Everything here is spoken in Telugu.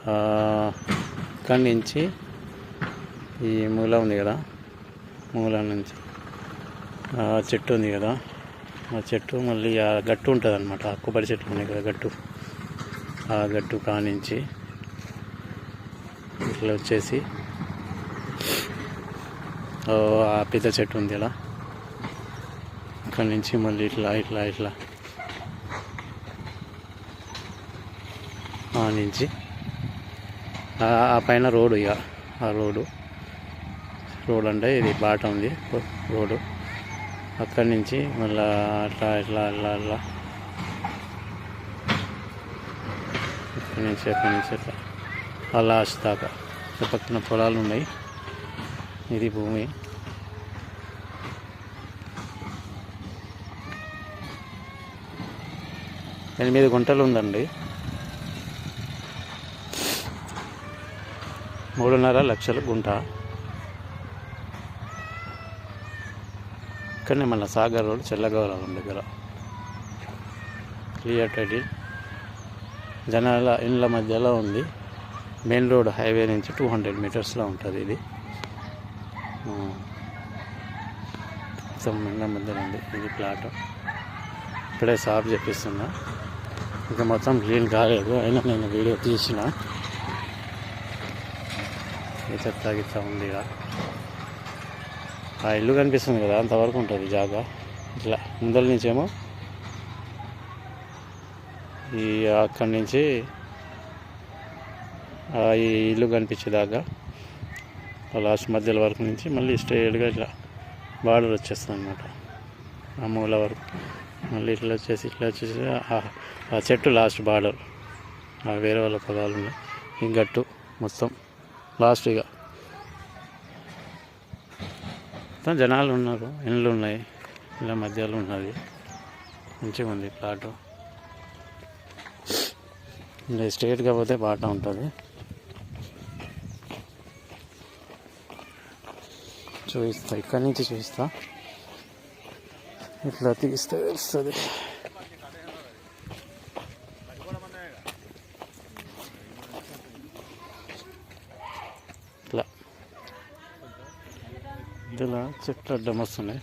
ఇక్కడి నుంచి ఈ మూల ఉంది కదా, మూల నుంచి చెట్టు ఉంది కదా, ఆ చెట్టు మళ్ళీ ఆ గట్టు ఉంటుంది అనమాట. కొబ్బరి చెట్లు ఉన్నాయి కదా గట్టు, ఆ గట్టు కానించి ఇట్లా వచ్చేసి ఆ పిత చెట్టు ఉంది ఇలా, అక్కడి నుంచి మళ్ళీ ఇట్లా ఇట్లా ఇట్లా నుంచి ఆ పైన రోడ్డు, ఇక ఆ రోడ్డు అంటే ఇది బాట ఉంది రోడ్డు. అక్కడి నుంచి మళ్ళీ అట్లా ఇట్లా అట్లా అట్లా అక్కడి నుంచి అట్లా ఆ లాస్ట్ దాకా పక్కన పొలాలు ఉన్నాయి. ఇది భూమి. 8 గుంటలు ఉందండి. 3.5 లక్షలు గుంట. ఇక్కడనే మన సాగర్ రోడ్ చెల్లగౌరవం దగ్గర క్లియర్ టైటిల్, జనాల ఇండ్ల మధ్యలో ఉంది. మెయిన్ రోడ్ హైవే నుంచి 200 మీటర్స్లో ఉంటుంది ఇది. ఇండ్ల మధ్యలో ఉంది ఇది ప్లాట్. ఇక్కడే సాఫ్ చేపిస్తున్నా, ఇంకా మొత్తం క్లీన్ కాలేదు, అయినా నేను వీడియో తీసిన. చెత్త గిత్త ఉంది ఇక. ఆ ఇల్లు కనిపిస్తుంది కదా, అంతవరకు ఉంటుంది జాగా. ఇట్లా ముందల నుంచేమో ఈ అక్కడి నుంచి ఈ ఇల్లు కనిపించేదాకా లాస్ట్ మధ్యలో వరకు నుంచి మళ్ళీ స్ట్రైట్గా ఇట్లా బార్డర్ వచ్చేస్తుంది అనమాట. ఆ మూల వరకు మళ్ళీ ఇట్లా వచ్చేసి ఆ చెట్టు లాస్ట్ బార్డర్. వేరే వాళ్ళ పొలాలు ఉన్నాయి. ఈ గట్టు మొత్తం లాస్ట్. ఇక మొత్తం జనాలు ఉన్నారు, ఇండ్లు ఉన్నాయి, ఇలా మధ్యలో ఉన్నది. మంచిగా ఉంది ప్లాటు. ఇలా స్ట్రైట్గా పోతే బాట ఉంటుంది. చూపిస్తా, ఇక్కడి నుంచి చూపిస్తా, ఇట్లా తీస్తే తెలుస్తుంది. ఇట్లా ఇందులో చెట్లు అడ్డం వస్తున్నాయి.